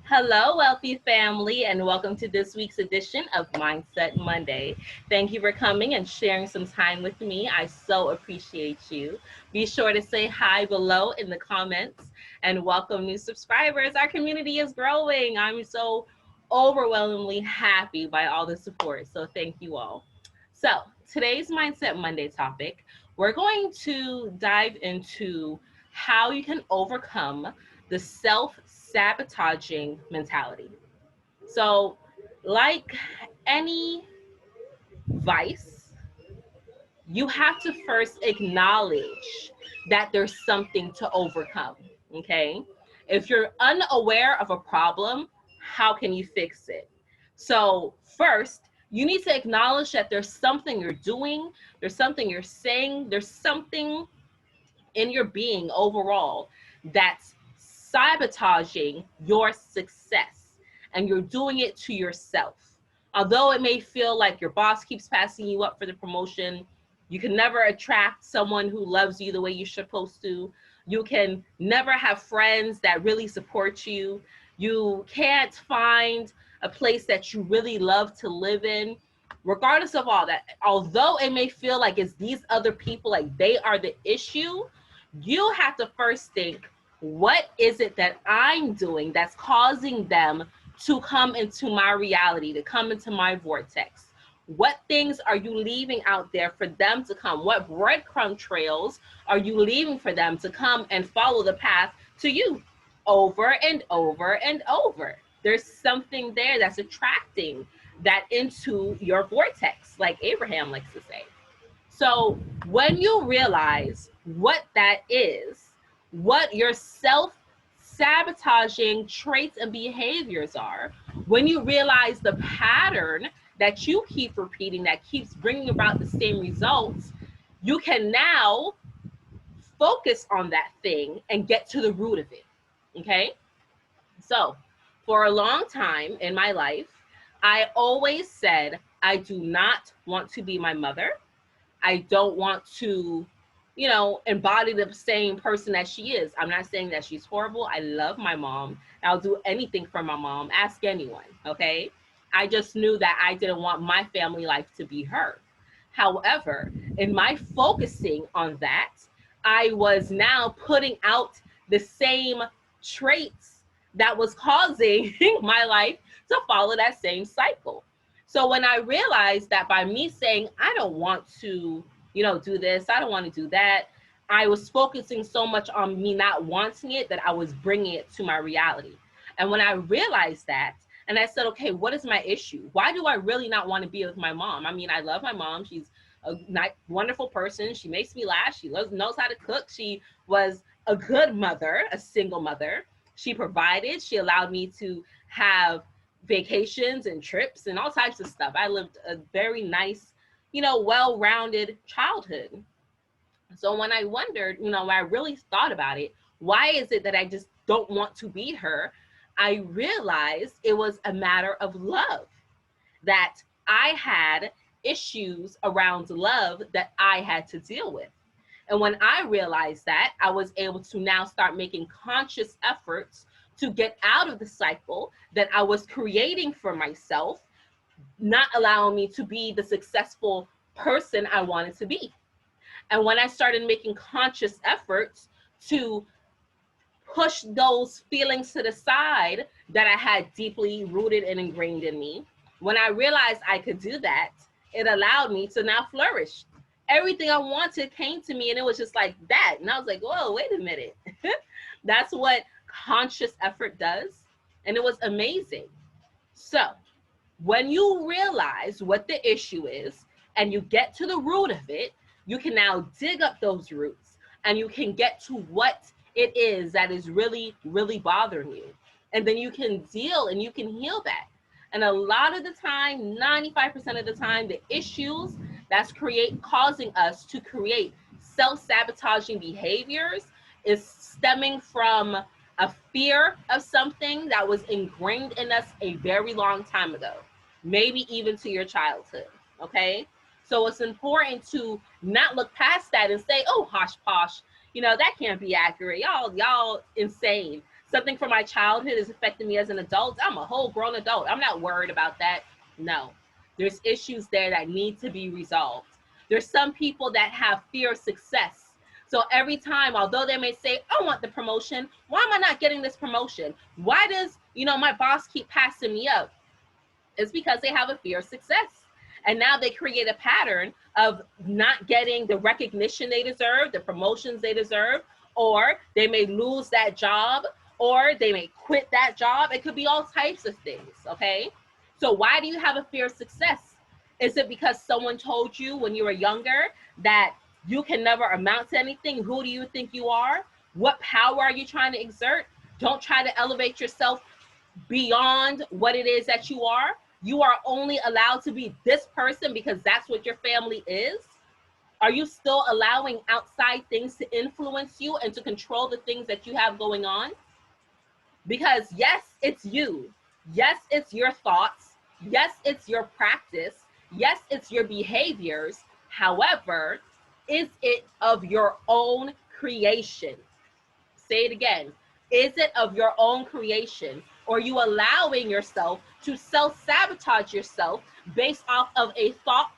Hello, wealthy family, and welcome to this week's edition of Mindset Monday. Thank you for coming and sharing some time with me. I so appreciate you. Be sure to say hi below in the comments and welcome new subscribers. Our community is growing. I'm so overwhelmingly happy by all the support. So, thank you all. So, today's Mindset Monday topic, we're going to dive into how you can overcome the self-sabotaging mentality. So, like any vice, you have to first acknowledge that there's something to overcome. Okay. If you're unaware of a problem, how can you fix it? So, first, you need to acknowledge that there's something you're doing, there's something you're saying, there's something in your being overall that's sabotaging your success, and you're doing it to yourself. Although it may feel like your boss keeps passing you up for the promotion, you can never attract someone who loves you the way you're supposed to. You can never have friends that really support you. You can't find a place that you really love to live in. Regardless of all that, although it may feel like it's these other people, like they are the issue, you have to first think, what is it that I'm doing that's causing them to come into my reality, to come into my vortex? What things are you leaving out there for them to come? What breadcrumb trails are you leaving for them to come and follow the path to you over and over and over? There's something there that's attracting that into your vortex, like Abraham likes to say. So when you realize what that is, what your self sabotaging traits and behaviors are, when you realize the pattern that you keep repeating that keeps bringing about the same results, you can now focus on that thing and get to the root of it. Okay? So, for a long time in my life, I always said, I do not want to be my mother. I don't want to, embody the same person that she is. I'm not saying that she's horrible. I love my mom. I'll do anything for my mom. Ask anyone, okay? I just knew that I didn't want my family life to be her. However, in my focusing on that, I was now putting out the same traits that was causing my life to follow that same cycle. So when I realized that by me saying, I don't want to, do this, I don't want to do that, I was focusing so much on me not wanting it that I was bringing it to my reality. And when I realized that, and I said, okay, what is my issue? Why do I really not want to be with my mom? I mean, I love my mom. She's a nice, wonderful person. She makes me laugh. She knows how to cook. She was a good mother, a single mother. She provided. She allowed me to have vacations and trips and all types of stuff. I lived a very nice, well-rounded childhood. So when I wondered, when I really thought about it, why is it that I just don't want to be her? I realized it was a matter of love, that I had issues around love that I had to deal with. And when I realized that, I was able to now start making conscious efforts to get out of the cycle that I was creating for myself, not allowing me to be the successful person I wanted to be. And when I started making conscious efforts to push those feelings to the side that I had deeply rooted and ingrained in me, when I realized I could do that, it allowed me to now flourish. Everything I wanted came to me, and it was just like that. And I was like, whoa, wait a minute. That's what conscious effort does. And it was amazing. So when you realize what the issue is and you get to the root of it, you can now dig up those roots and you can get to what it is that is really, really bothering you. And then you can deal and you can heal that. And a lot of the time, 95% of the time, the issues that's causing us to create self-sabotaging behaviors is stemming from a fear of something that was ingrained in us a very long time ago, maybe even to your childhood, okay? So it's important to not look past that and say, oh, hosh posh, that can't be accurate. Y'all insane. Something from my childhood is affecting me as an adult. I'm a whole grown adult. I'm not worried about that. No, there's issues there that need to be resolved. There's some people that have fear of success. So every time, although they may say, I want the promotion, why am I not getting this promotion? Why does, my boss keep passing me up? It's because they have a fear of success. And now they create a pattern of not getting the recognition they deserve, the promotions they deserve, or they may lose that job, or they may quit that job. It could be all types of things, okay? So why do you have a fear of success? Is it because someone told you when you were younger that you can never amount to anything? Who do you think you are? What power are you trying to exert? Don't try to elevate yourself beyond what it is that you are. You are only allowed to be this person because that's what your family is. Are you still allowing outside things to influence you and to control the things that you have going on? Because yes, it's you. Yes, it's your thoughts. Yes, it's your practice. Yes, it's your behaviors. However, is it of your own creation? Say it again. Is it of your own creation? Or are you allowing yourself to self-sabotage yourself based off of a thought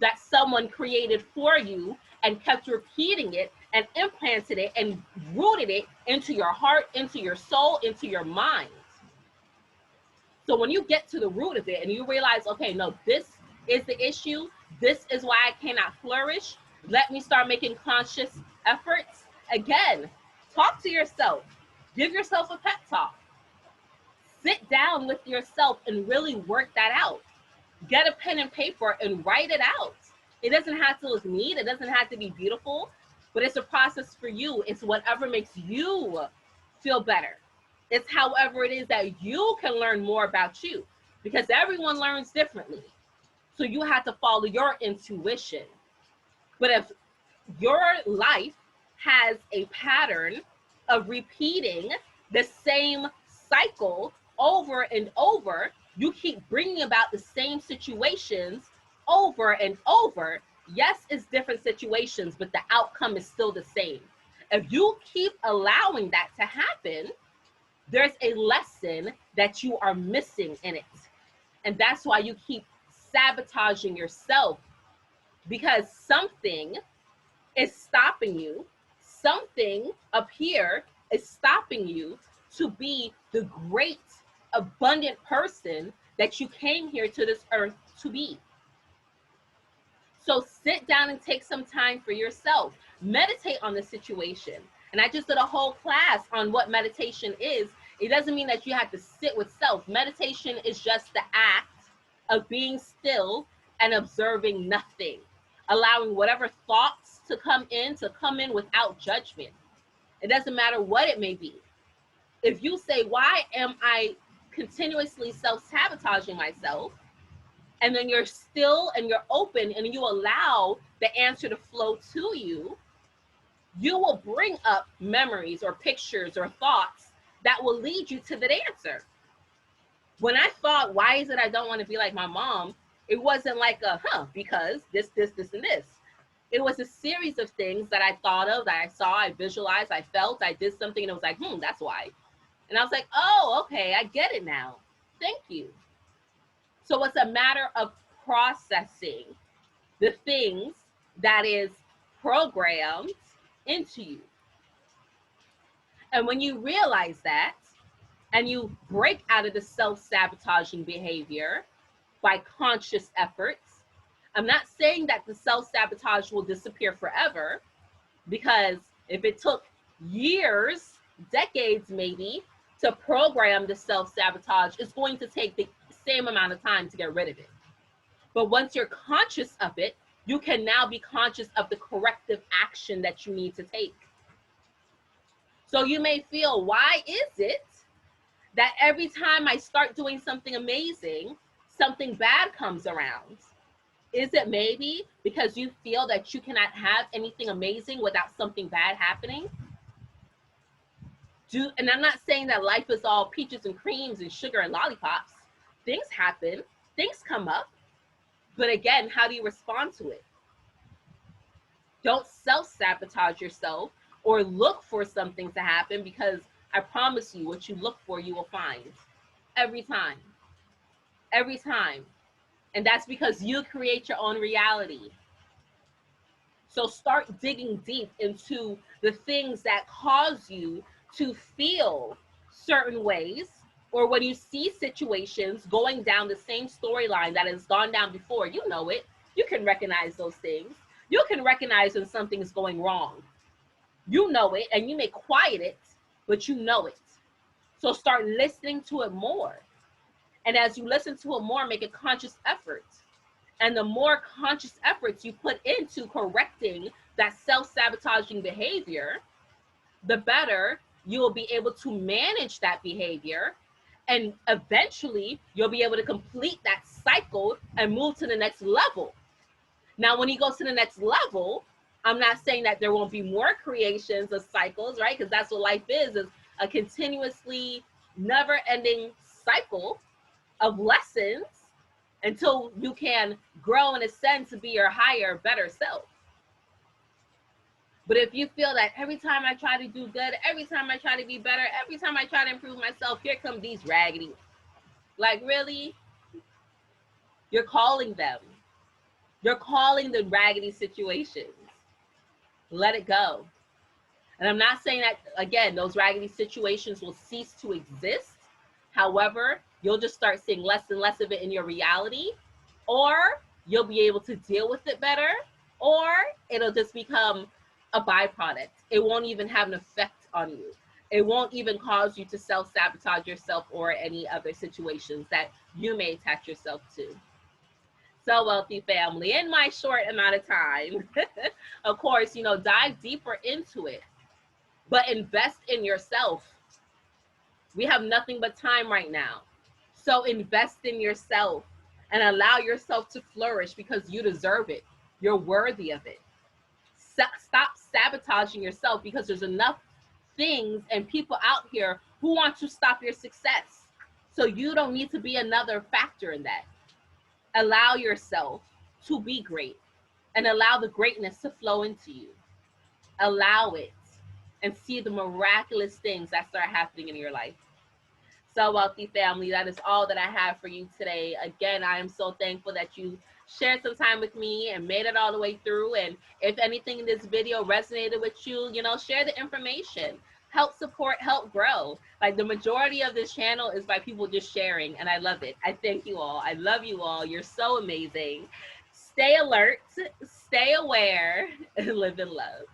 that someone created for you and kept repeating it and implanted it and rooted it into your heart, into your soul, into your mind? So when you get to the root of it and you realize, okay, no, this is the issue. This is why I cannot flourish. Let me start making conscious efforts. Again, talk to yourself. Give yourself a pep talk. Sit down with yourself and really work that out. Get a pen and paper and write it out. It doesn't have to look neat. It doesn't have to be beautiful, but it's a process for you. It's whatever makes you feel better. It's however it is that you can learn more about you, because everyone learns differently. So you have to follow your intuition. But if your life has a pattern of repeating the same cycle over and over, you keep bringing about the same situations over and over. Yes, it's different situations, but the outcome is still the same. If you keep allowing that to happen, there's a lesson that you are missing in it. And that's why you keep sabotaging yourself, because something is stopping you. Something up here is stopping you to be the great, abundant person that you came here to this earth to be. So sit down and take some time for yourself. Meditate on the situation. And I just did a whole class on what meditation is. It doesn't mean that you have to sit with self. Meditation is just the act of being still and observing nothing, allowing whatever thoughts to come in without judgment. It doesn't matter what it may be. If you say, why am I continuously self-sabotaging myself? And then you're still and you're open and you allow the answer to flow to you, you will bring up memories or pictures or thoughts that will lead you to that answer. When I thought, why is it I don't want to be like my mom? It wasn't like because this, and this. It was a series of things that I thought of, that I saw, I visualized, I felt, I did something, and it was like, that's why. And I was like, oh, okay, I get it now. Thank you. So it's a matter of processing the things that is programmed into you. And when you realize that, and you break out of the self-sabotaging behavior by conscious efforts, I'm not saying that the self-sabotage will disappear forever, because if it took years, decades maybe, to program the self-sabotage, it's going to take the same amount of time to get rid of it. But once you're conscious of it, you can now be conscious of the corrective action that you need to take. So you may feel, why is it that every time I start doing something amazing, something bad comes around? Is it maybe because you feel that you cannot have anything amazing without something bad happening? And I'm not saying that life is all peaches and creams and sugar and lollipops. Things happen, things come up. But again, how do you respond to it? Don't self-sabotage yourself or look for something to happen, because I promise you, what you look for, you will find. Every time. Every time. And that's because you create your own reality. So start digging deep into the things that cause you to feel certain ways, or when you see situations going down the same storyline that has gone down before, you know it. You can recognize those things. You can recognize when something's going wrong. You know it, and you may quiet it, but you know it. So start listening to it more. And as you listen to it more, make a conscious effort. And the more conscious efforts you put into correcting that self-sabotaging behavior, the better you will be able to manage that behavior. And eventually, you'll be able to complete that cycle and move to the next level. Now, when you go to the next level, I'm not saying that there won't be more creations of cycles, right? Because that's what life is a continuously never-ending cycle of lessons until you can grow and ascend to be your higher, better self. But if you feel that every time I try to do good, every time I try to be better, every time I try to improve myself, here come these raggedy. Like, really? You're calling them. You're calling the raggedy situations. Let it go. And I'm not saying that, again, those raggedy situations will cease to exist. However, you'll just start seeing less and less of it in your reality, or you'll be able to deal with it better, or it'll just become a byproduct. It won't even have an effect on you. It won't even cause you to self-sabotage yourself or any other situations that you may attach yourself to. So, wealthy family, in my short amount of time, of course, dive deeper into it, but invest in yourself. We have nothing but time right now. So invest in yourself and allow yourself to flourish because you deserve it. You're worthy of it. Stop sabotaging yourself because there's enough things and people out here who want to stop your success. So you don't need to be another factor in that. Allow yourself to be great and allow the greatness to flow into you. Allow it and see the miraculous things that start happening in your life. So, wealthy family, that is all that I have for you today. Again, I am so thankful that you shared some time with me and made it all the way through. And if anything in this video resonated with you, share the information. Help support, help grow. Like, the majority of this channel is by people just sharing, and I love it. I thank you all. I love you all. You're so amazing. Stay alert, stay aware, and live in love.